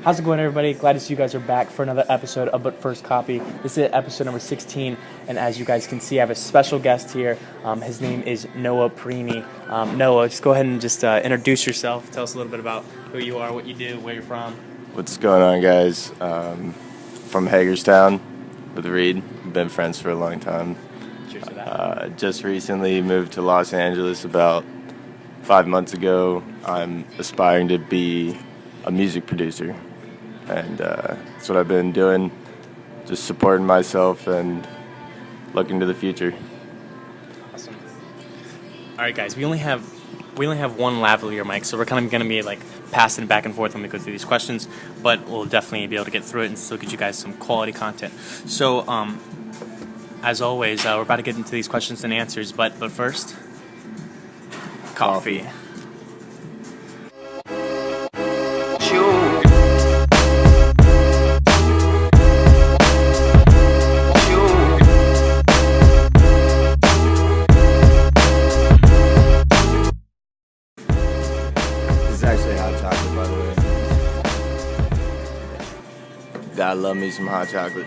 How's it going, everybody? Glad to see you guys are back for another episode of But First Copy. This is episode number 16, and as you guys can see, I have a special guest here. His name is Noah Perini. Noah, just go ahead and just introduce yourself. Tell us a little bit about who you are, what you do, where you're from. What's going on, guys? From Hagerstown with Reed. Been friends for a long time. Cheers to that. Just recently moved to Los Angeles about 5 months ago. I'm aspiring to be a music producer, and that's what I've been doing, just supporting myself and looking to the future. Awesome. All right, guys, we only have one lavalier mic, so we're kind of going to be like passing back and forth when we go through these questions, but we'll definitely be able to get through it and still get you guys some quality content. So, as always, we're about to get into these questions and answers, but first, coffee. I love me some hot chocolate.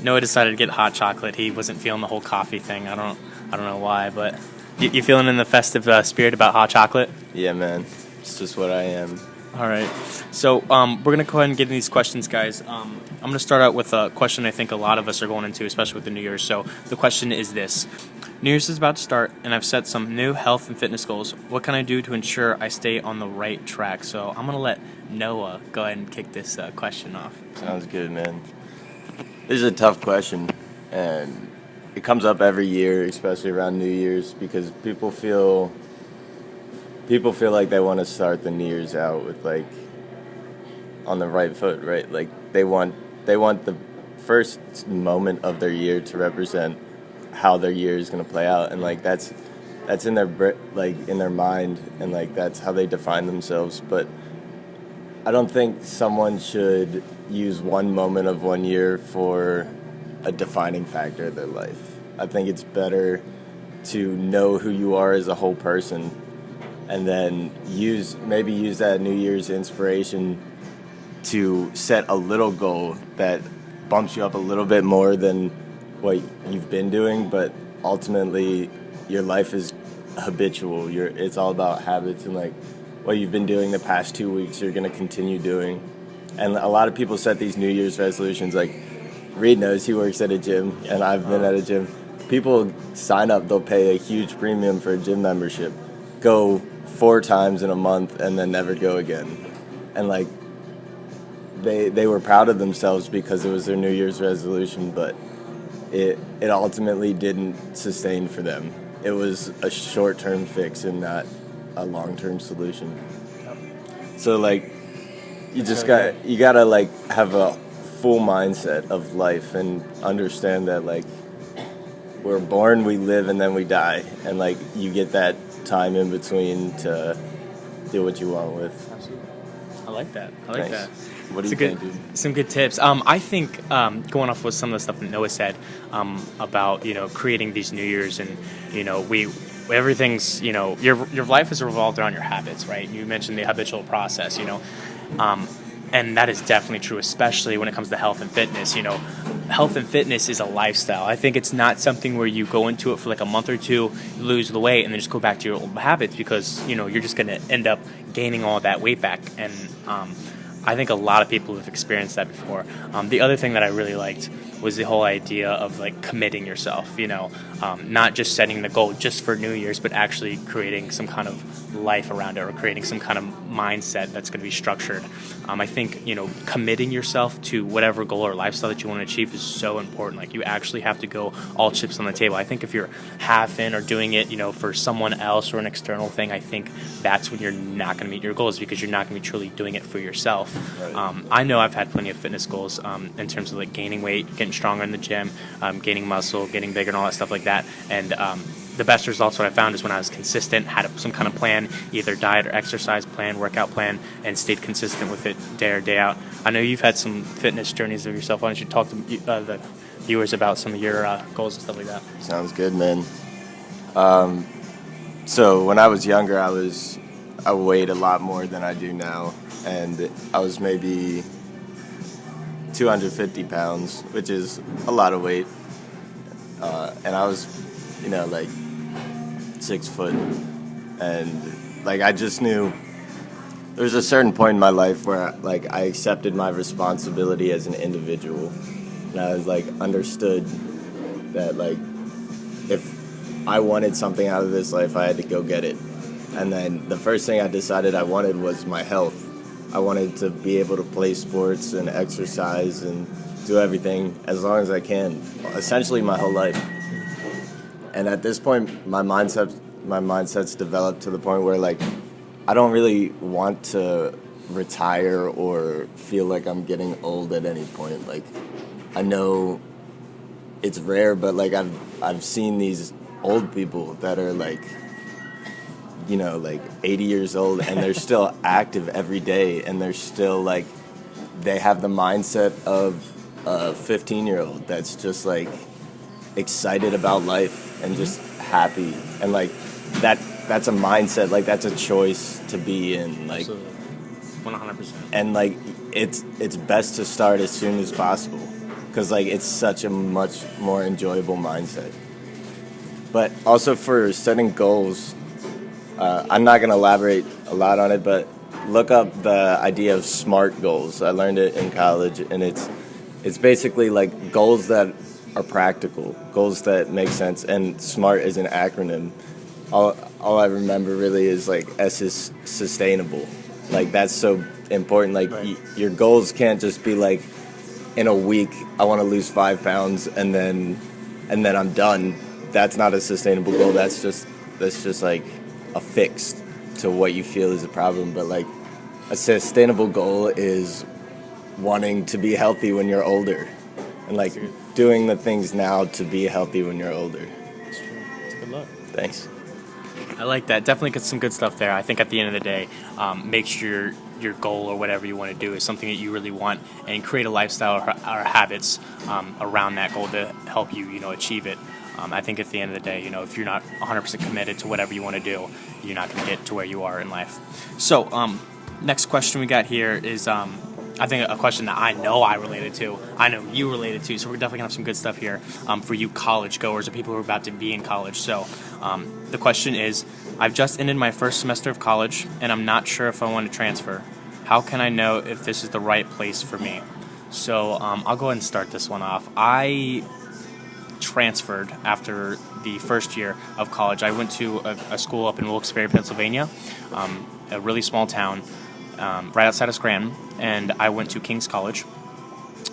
Noah decided to get hot chocolate. He wasn't feeling the whole coffee thing. I don't know why, but you feeling in the festive spirit about hot chocolate? Yeah, man. It's just what I am. All right. So we're going to go ahead and get into these questions, guys. I'm going to start out with a question I think a lot of us are going into, especially with the New Year's. So the question is this. New Year's is about to start, and I've set some new health and fitness goals. What can I do to ensure I stay on the right track? So I'm going to let Noah go ahead and kick this question off. Sounds good, man. This is a tough question, and it comes up every year, especially around New Year's, because people feel like they want to start the New Year's out with like on the right foot, right? Like they want the first moment of their year to represent how their year is going to play out, and like that's in their mind, and like that's how they define themselves. But I don't think someone should use one moment of one year for a defining factor of their life. I think it's better to know who you are as a whole person, and then use that New Year's inspiration to set a little goal that bumps you up a little bit more than what you've been doing, but ultimately your life is habitual. It's all about habits, and like what you've been doing the past 2 weeks you're going to continue doing. And a lot of people set these New Year's resolutions. Like Reed knows, he works at a gym, and I've been at a gym. People sign up, they'll pay a huge premium for a gym membership, go 4 times in a month, and then never go again. And like they were proud of themselves because it was their New Year's resolution, but it ultimately didn't sustain for them. It was a short-term fix and not a long-term solution. So like you gotta like have a full mindset of life and understand that like we're born, we live, and then we die, and like you get that time in between to do what you want with. Absolutely. I like that. Nice. That. What do you think, dude? Some good tips. I think going off with some of the stuff that Noah said about creating these New Year's, and everything's your life is revolved around your habits, right? You mentioned the habitual process, and that is definitely true, especially when it comes to health and fitness. Health and fitness is a lifestyle. I think it's not something where you go into it for like a month or two, lose the weight, and then just go back to your old habits, because you're just going to end up gaining all that weight back. And I think a lot of people have experienced that before. The other thing that I really liked was the whole idea of like committing yourself, not just setting the goal just for New Year's, but actually creating some kind of life around it, or creating some kind of mindset that's going to be structured. I think, committing yourself to whatever goal or lifestyle that you want to achieve is so important. Like you actually have to go all chips on the table. I think if you're half in or doing it, for someone else or an external thing, I think that's when you're not going to meet your goals, because you're not going to be truly doing it for yourself. Right. I know I've had plenty of fitness goals in terms of like gaining weight, getting stronger in the gym, gaining muscle, getting bigger, and all that stuff like that. And the best results what I found is when I was consistent, had some kind of plan, either diet or exercise plan, workout plan, and stayed consistent with it day or day out. I know you've had some fitness journeys of yourself. Why don't you talk to the viewers about some of your goals and stuff like that? Sounds good, man. So when I was younger, I weighed a lot more than I do now, and I was maybe 250 pounds, which is a lot of weight. And I was, like 6 foot. And like I just knew there was a certain point in my life where like I accepted my responsibility as an individual. And I was like understood that like if I wanted something out of this life, I had to go get it. And then the first thing I decided I wanted was my health. I wanted to be able to play sports and exercise and do everything as long as I can, essentially my whole life. And at this point, my mindset's developed to the point where like I don't really want to retire or feel like I'm getting old at any point. Like I know it's rare, but like I've seen these old people that are like, like 80 years old and they're still active every day and they're still like, they have the mindset of a 15-year-old that's just like excited about life and just happy. And like that's a mindset, like that's a choice to be in. Like Absolutely. 100%. And like it's best to start as soon as possible because like it's such a much more enjoyable mindset. But also for setting goals, I'm not going to elaborate a lot on it, but look up the idea of SMART goals. I learned it in college, and it's basically like goals that are practical, goals that make sense, and SMART is an acronym. All I remember really is like S is sustainable. Like that's so important. Like right. Your goals can't just be like in a week I want to lose 5 pounds and then I'm done. That's not a sustainable goal. That's just like a fix to what you feel is a problem. But like a sustainable goal is wanting to be healthy when you're older and like doing the things now to be healthy when you're older. That's true. It's a good look. Thanks. I like that. Definitely get some good stuff there. I think at the end of the day, make sure your goal or whatever you want to do is something that you really want, and create a lifestyle or habits around that goal to help you, achieve it. I think at the end of the day, if you're not 100% committed to whatever you want to do, you're not going to get to where you are in life. So, next question we got here is, I think a question that I know I related to, I know you related to, so we're definitely going to have some good stuff here for you college goers or people who are about to be in college. So, the question is, I've just ended my first semester of college, and I'm not sure if I want to transfer. How can I know if this is the right place for me? So, I'll go ahead and start this one off. I transferred after the first year of college. I went to a school up in Wilkes-Barre, Pennsylvania, a really small town right outside of Scranton, and I went to King's College.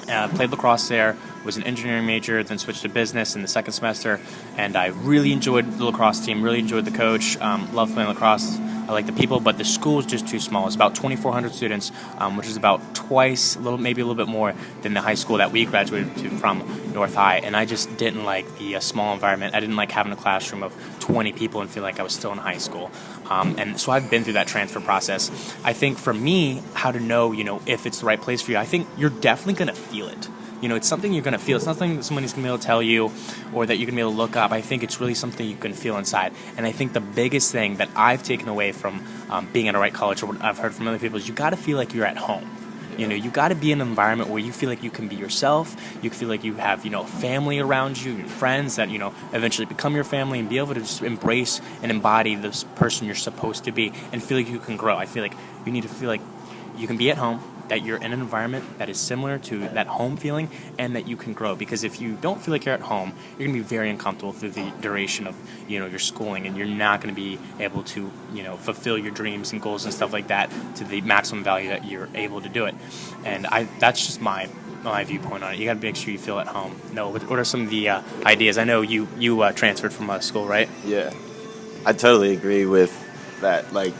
Played lacrosse there, was an engineering major, then switched to business in the second semester, and I really enjoyed the lacrosse team, really enjoyed the coach, loved playing lacrosse. I like the people, but the school is just too small. It's about 2,400 students, which is about twice, maybe a little bit more than the high school that we graduated from, North High. And I just didn't like the small environment. I didn't like having a classroom of 20 people and feel like I was still in high school. And so I've been through that transfer process. I think for me, how to know, if it's the right place for you, I think you're definitely going to feel it. It's something you're going to feel. It's nothing that somebody's going to be able to tell you or that you're going to be able to look up. I think it's really something you can feel inside. And I think the biggest thing that I've taken away from being at a right college, or what I've heard from other people, is you got to feel like you're at home. You got to be in an environment where you feel like you can be yourself. You feel like you have, family around you, your friends that, eventually become your family, and be able to just embrace and embody this person you're supposed to be and feel like you can grow. I feel like you need to feel like you can be at home, that you're in an environment that is similar to that home feeling, and that you can grow. Because if you don't feel like you're at home, you're going to be very uncomfortable through the duration of, your schooling, and you're not going to be able to, fulfill your dreams and goals and stuff like that to the maximum value that you're able to do it. And that's just my viewpoint on it. You got to make sure you feel at home. No, what are some of the ideas? I know you transferred from school, right? Yeah, I totally agree with that. Like,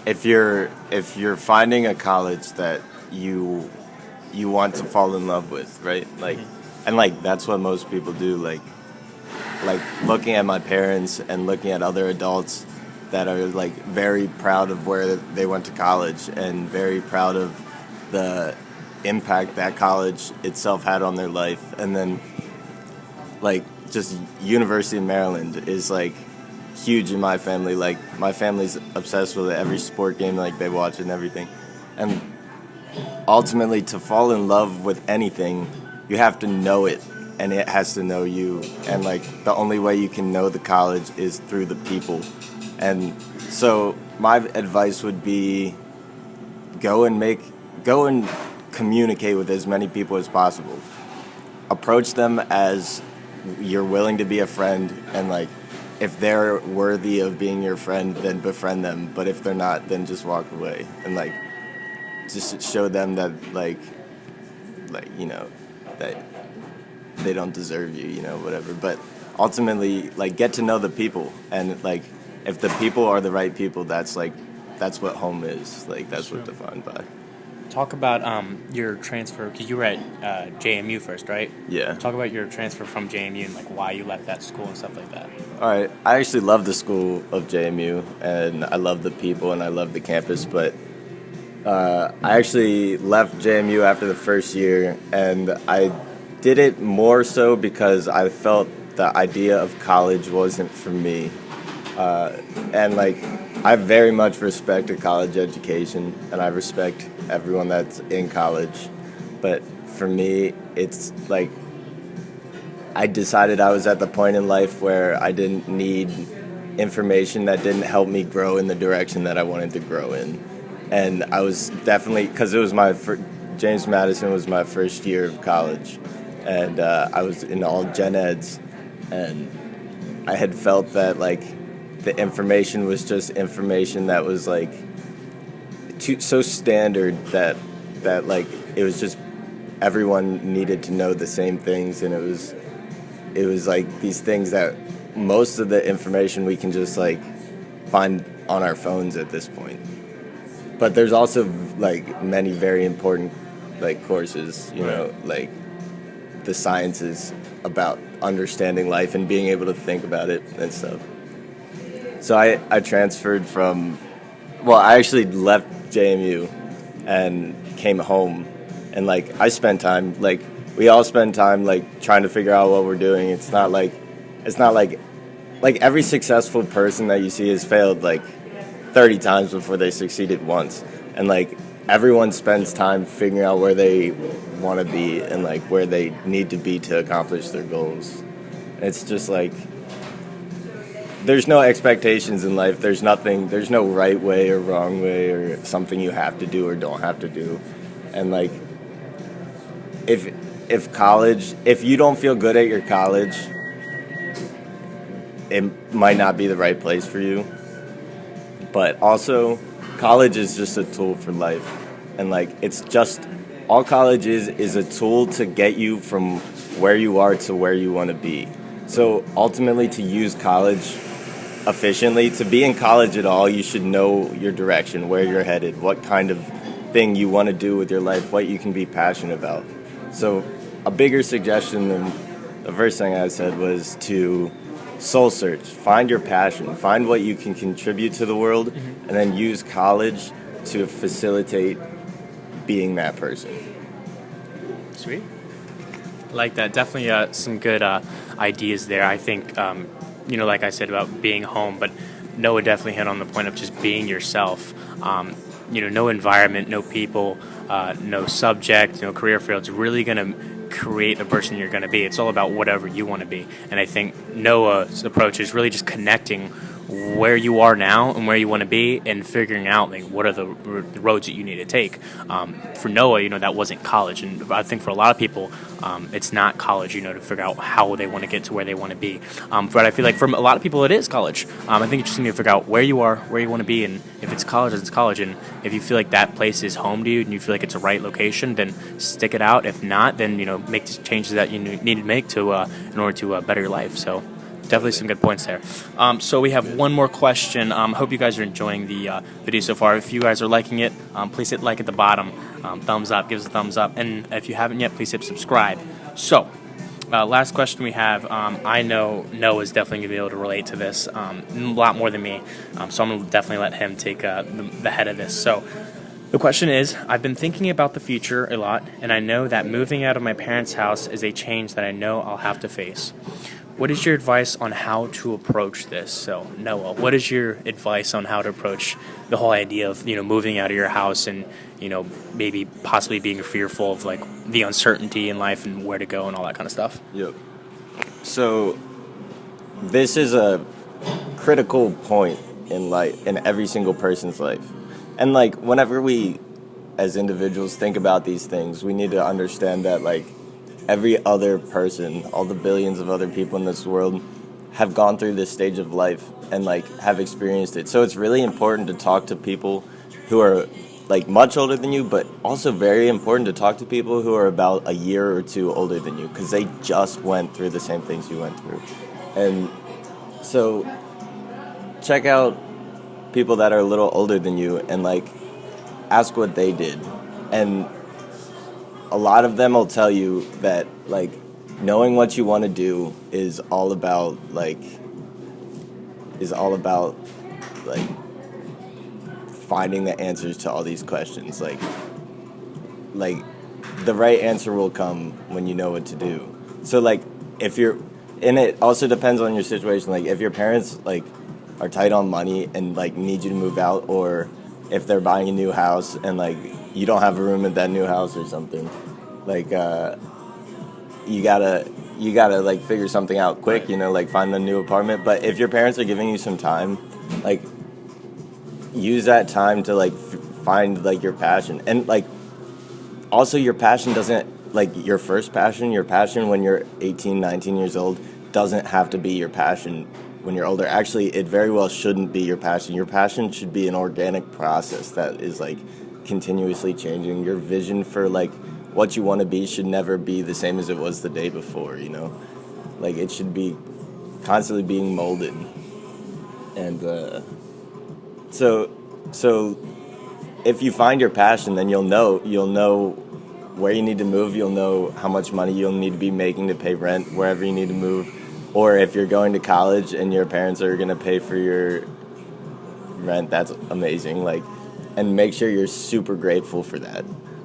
if you're finding a college that you want to fall in love with, right? Like, and like that's what most people do. Like looking at my parents and looking at other adults that are like very proud of where they went to college and very proud of the impact that college itself had on their life. And then like just University of Maryland is like huge in my family. Like my family's obsessed with every sport game like they watch and everything. And ultimately, to fall in love with anything, you have to know it, and it has to know you. And like the only way you can know the college is through the people. And so my advice would be go and communicate with as many people as possible. Approach them as you're willing to be a friend, and like if they're worthy of being your friend, then befriend them. But if they're not, then just walk away, and like just show them that like you know that they don't deserve you, you know, whatever. But ultimately, like, get to know the people, and like if the people are the right people, that's what home is. Like that's what defined by. Talk about your transfer, because you were at JMU first, right? Yeah. Talk about your transfer from JMU and like why you left that school and stuff like that. All right. I actually love the school of JMU, and I love the people, and I love the campus. But I actually left JMU after the first year, and I did it more so because I felt the idea of college wasn't for me. And like I very much respect a college education, and I respect everyone that's in college. But for me, it's like I decided I was at the point in life where I didn't need information that didn't help me grow in the direction that I wanted to grow in. And I was definitely, because it was James Madison was my first year of college, and I was in all gen eds, and I had felt that like the information was just information that was like so standard that like it was just everyone needed to know the same things, and it was like these things that most of the information we can just like find on our phones at this point. But there's also like many very important like courses, you know, like the sciences about understanding life and being able to think about it and stuff. So I transferred I actually left JMU and came home, and like I spent time, like we all spend time like trying to figure out what we're doing. It's not like every successful person that you see has failed like 30 times before they succeeded once. And like everyone spends time figuring out where they want to be and like where they need to be to accomplish their goals. And it's just like there's no expectations in life. There's no right way or wrong way or something you have to do or don't have to do. And like if you don't feel good at your college, it might not be the right place for you. But also, college is just a tool for life. And like it's just all college is a tool to get you from where you are to where you want to be. So ultimately, to use college efficiently, to be in college at all, you should know your direction, where you're headed, what kind of thing you want to do with your life, what you can be passionate about. So a bigger suggestion than the first thing I said was to soul search, find your passion, find what you can contribute to the world, and then use college to facilitate being that person. Sweet. Like that. Definitely some good ideas there. I think, like I said about being home, but Noah definitely hit on the point of just being yourself. No environment, no people, no subject, no career field. It's really going to create the person you're going to be. It's all about whatever you want to be. And I think Noah's approach is really just connecting where you are now and where you want to be and figuring out like what are the roads that you need to take. For Noah, that wasn't college, and I think for a lot of people it's not college, to figure out how they want to get to where they want to be. But I feel like for a lot of people it is college. I think you just need to figure out where you are, where you want to be, and if it's college, it's college. And if you feel like that place is home to you and you feel like it's a right location, then stick it out. If not, then make the changes that you need to make to in order to better your life. So definitely some good points there. So we have one more question. Hope you guys are enjoying the video so far. If you guys are liking it, please hit like at the bottom. Thumbs up, give us a thumbs up. And if you haven't yet, please hit subscribe. So, last question we have. I know Noah's definitely going to be able to relate to this a lot more than me. So I'm going to definitely let him take the head of this. So the question is, I've been thinking about the future a lot, and I know that moving out of my parents' house is a change that I know I'll have to face. what is your advice on how to approach this? So, Noah, what is your advice on how to approach the whole idea of, moving out of your house and, maybe possibly being fearful of like the uncertainty in life and where to go and all that kind of stuff? Yep. So this is a critical point in life, in every single person's life. And like whenever we as individuals think about these things, we need to understand that like every other person, all the billions of other people in this world have gone through this stage of life and like have experienced it. So it's really important to talk to people who are like much older than you, but also very important to talk to people who are about a year or two older than you, because they just went through the same things you went through. And so check out people that are a little older than you and like ask what they did. And a lot of them will tell you that like knowing what you want to do is all about like finding the answers to all these questions. Like the right answer will come when you know what to do. So like if you're, and it also depends on your situation. Like if your parents like are tight on money and like need you to move out, or if they're buying a new house and like you don't have a room at that new house or something, like you gotta like figure something out quick, like find a new apartment. But if your parents are giving you some time, like use that time to like find like your passion. And like also your passion doesn't, like your first passion, your passion when you're 18, 19 years old doesn't have to be your passion when you're older. Actually, it very well shouldn't be your passion. Your passion should be an organic process that is like continuously changing. Your vision for like what you want to be should never be the same as it was the day before, like it should be constantly being molded. And so if you find your passion, then you'll know where you need to move. You'll know how much money you'll need to be making to pay rent wherever you need to move. Or if you're going to college and your parents are going to pay for your rent, that's amazing. Like, and make sure you're super grateful for that.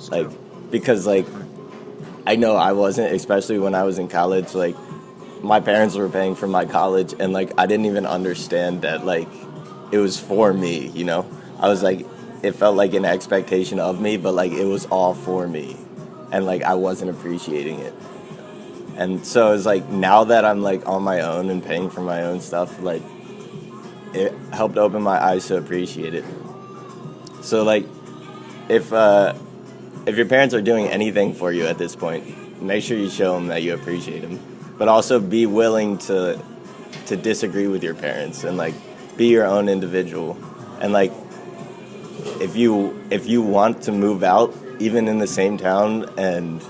Like, because like I know I wasn't, especially when I was in college. Like my parents were paying for my college, and like I didn't even understand that like it was for me. I was like, it felt like an expectation of me, but like it was all for me, and like I wasn't appreciating it. And so it's like now that I'm like on my own and paying for my own stuff, like it helped open my eyes to appreciate it. So like if your parents are doing anything for you at this point, make sure you show them that you appreciate them, but also be willing to disagree with your parents and like be your own individual. And like if you want to move out, even in the same town, and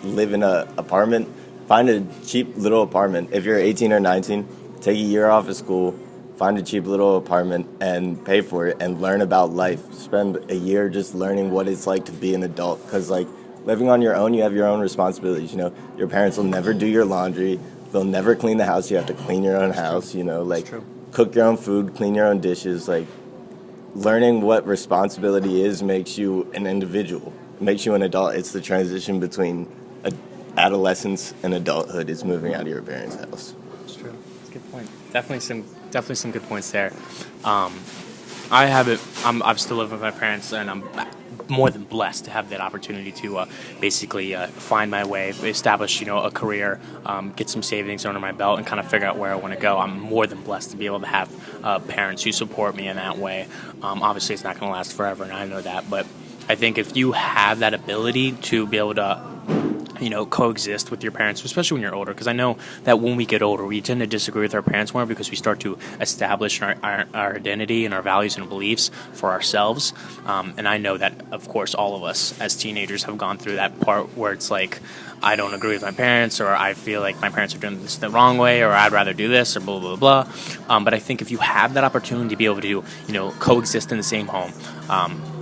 live in a apartment, find a cheap little apartment. If you're 18 or 19, take a year off of school, find a cheap little apartment and pay for it and learn about life. Spend a year just learning what it's like to be an adult, because like living on your own, you have your own responsibilities. Your parents will never do your laundry, they'll never clean the house. You have to clean your own house, like cook your own food, clean your own dishes. Like learning what responsibility is makes you an individual, makes you an adult. It's the transition between adolescence and adulthood is moving out of your parents' house. That's true. That's a good point. Definitely some good points there. I'm still living with my parents, and I'm more than blessed to have that opportunity to basically find my way, establish a career, get some savings under my belt, and kind of figure out where I want to go. I'm more than blessed to be able to have parents who support me in that way. Obviously, it's not going to last forever, and I know that, but I think if you have that ability to be able to coexist with your parents, especially when you're older, because I know that when we get older, we tend to disagree with our parents more because we start to establish our identity and our values and beliefs for ourselves. And I know that, of course, all of us as teenagers have gone through that part where it's like, I don't agree with my parents, or I feel like my parents are doing this the wrong way, or I'd rather do this, or blah, blah, blah. But I think if you have that opportunity to be able to, coexist in the same home,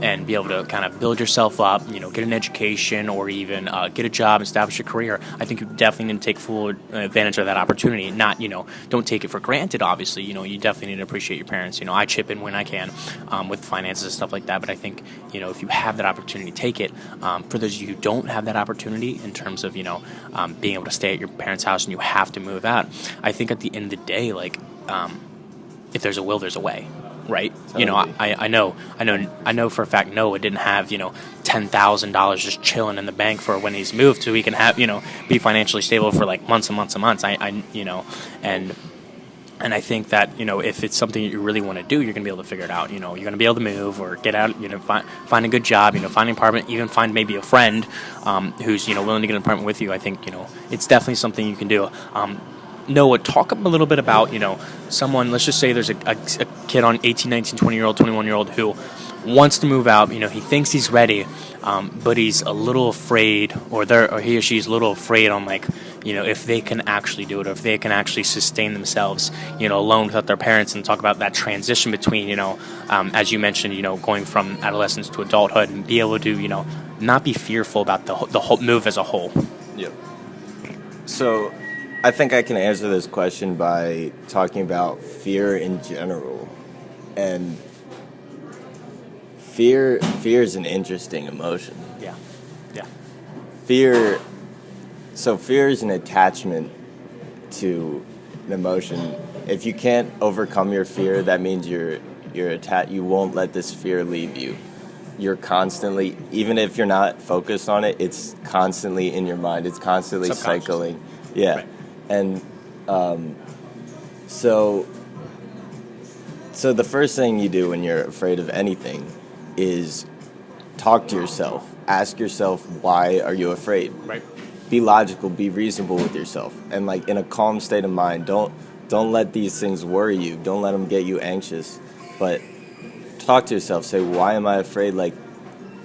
and be able to kind of build yourself up, get an education or even get a job, establish a career, I think you definitely need to take full advantage of that opportunity. Not, don't take it for granted, obviously. You definitely need to appreciate your parents. I chip in when I can with finances and stuff like that. But I think, if you have that opportunity, take it. For those of you who don't have that opportunity in terms of, being able to stay at your parents' house and you have to move out, I think at the end of the day, like, if there's a will, there's a way. Right, Totally. I know for a fact Noah didn't have $10,000 just chilling in the bank for when he's moved, so he can have be financially stable for like months and months and months. And I think that if it's something that you really want to do, you're gonna be able to figure it out. You're gonna be able to move or get out. Find a good job. Find an apartment. Even find maybe a friend who's willing to get an apartment with you. I think it's definitely something you can do. Noah, talk a little bit about, someone, let's just say there's a kid on 18, 19, 20-year-old, 21-year-old who wants to move out. He thinks he's ready, but he's a little afraid, or he or she is a little afraid on, like, if they can actually do it, or if they can actually sustain themselves, alone without their parents, and talk about that transition between, as you mentioned, going from adolescence to adulthood, and be able to, not be fearful about the whole move as a whole. Yep. So I think I can answer this question by talking about fear in general. And fear is an interesting emotion. Yeah. Fear is an attachment to an emotion. If you can't overcome your fear, that means you won't let this fear leave you. You're constantly, even if you're not focused on it, it's constantly in your mind. It's constantly cycling. Yeah. Right. And so the first thing you do when you're afraid of anything is talk to yourself. Ask yourself, why are you afraid? Right. Be logical, be reasonable with yourself. And like in a calm state of mind, don't let these things worry you. Don't let them get you anxious. But talk to yourself. Say, why am I afraid? Like,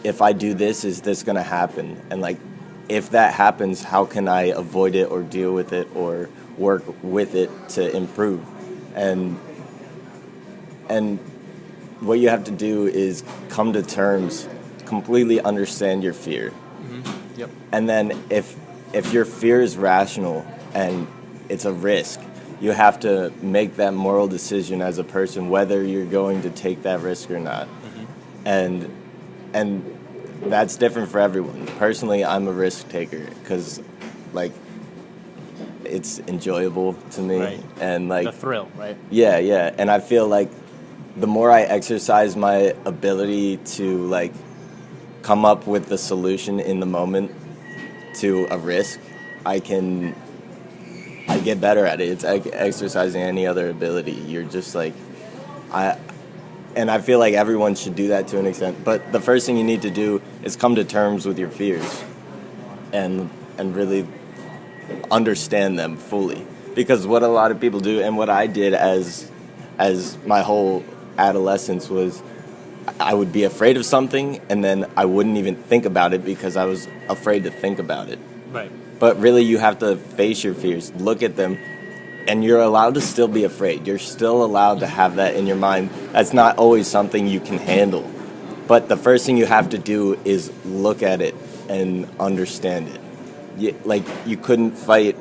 if I do this, is this going to happen? And like, if that happens, how can I avoid it or deal with it or work with it to improve? And what you have to do is come to terms, completely understand your fear. Mm-hmm. Yep. And then if your fear is rational and it's a risk, you have to make that moral decision as a person whether you're going to take that risk or not. Mm-hmm. And that's different for everyone. Personally, I'm a risk taker because, like, it's enjoyable to me. Right. And, like, the thrill, right? Yeah. And I feel like the more I exercise my ability to, like, come up with the solution in the moment to a risk, I get better at it. It's like exercising any other ability. You're just, like, And I feel like everyone should do that to an extent. But the first thing you need to do is come to terms with your fears and really understand them fully. Because what a lot of people do, and what I did as my whole adolescence, was I would be afraid of something and then I wouldn't even think about it because I was afraid to think about it. Right. But really you have to face your fears, look at them, and you're allowed to still be afraid. You're still allowed to have that in your mind. That's not always something you can handle. But the first thing you have to do is look at it and understand it. You couldn't fight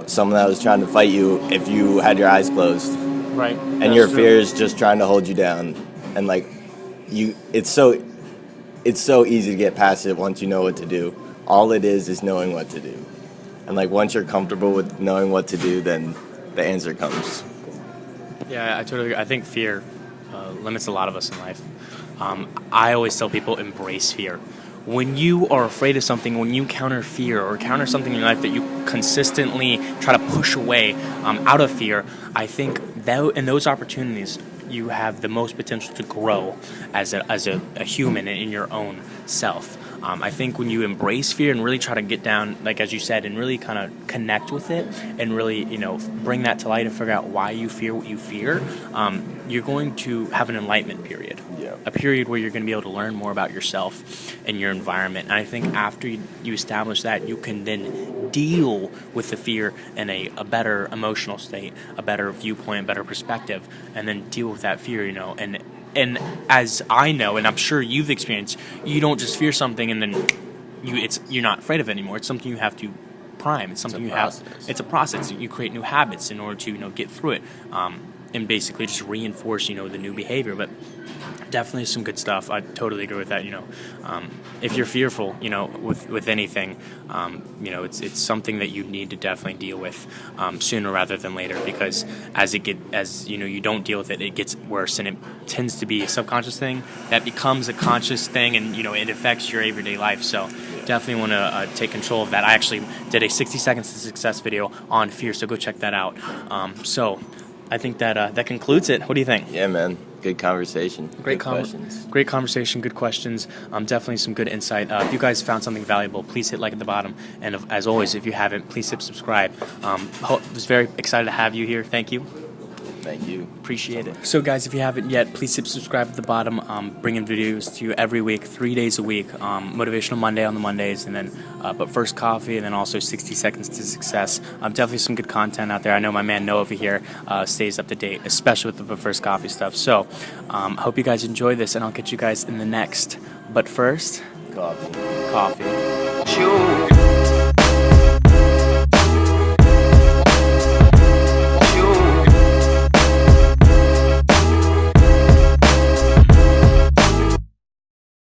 someone that was trying to fight you if you had your eyes closed. Right. And your fear is just trying to hold you down. And it's so easy to get past it once you know what to do. All it is knowing what to do. And once you're comfortable with knowing what to do, then the answer comes. Yeah, I totally agree. I think fear limits a lot of us in life. I always tell people, embrace fear. When you are afraid of something, when you encounter fear or encounter something in your life that you consistently try to push away out of fear, I think that in those opportunities, you have the most potential to grow as a human in your own self. I think when you embrace fear and really try to get down, like as you said, and really kind of connect with it and really, bring that to light and figure out why you fear what you fear, you're going to have an enlightenment period. Yeah. A period where you're going to be able to learn more about yourself and your environment. And I think after you establish that, you can then deal with the fear in a better emotional state, a better viewpoint, a better perspective, and then deal with that fear, and and as I know, and I'm sure you've experienced, you don't just fear something and then you're not afraid of it anymore. It's something you have to prime. It's something it's a process. You create new habits in order to get through it, and basically just reinforce the new behavior. But definitely some good stuff. I totally agree with that. If you're fearful, with anything, it's something that you need to definitely deal with sooner rather than later, because as you don't deal with it, it gets worse, and it tends to be a subconscious thing that becomes a conscious thing, and it affects your everyday life. So definitely want to take control of that. I actually did a 60 seconds to success video on fear, so go check that out. So I think that concludes it. What do you think? Yeah, man. Good conversation. Great questions. Great conversation. Good questions. Definitely some good insight. If you guys found something valuable, please hit like at the bottom. And as always, if you haven't, please hit subscribe. Was very excited to have you here. Thank you. Thank you. Appreciate it. So, guys, if you haven't yet, please hit subscribe at the bottom. Bringing videos to you every week, 3 days a week. Motivational Monday on the Mondays, and then but first coffee, and then also 60 seconds to success. Definitely some good content out there. I know my man Noah over here stays up to date, especially with the but first coffee stuff. So, I hope you guys enjoy this, and I'll catch you guys in the next. But first, Coffee. Coffee.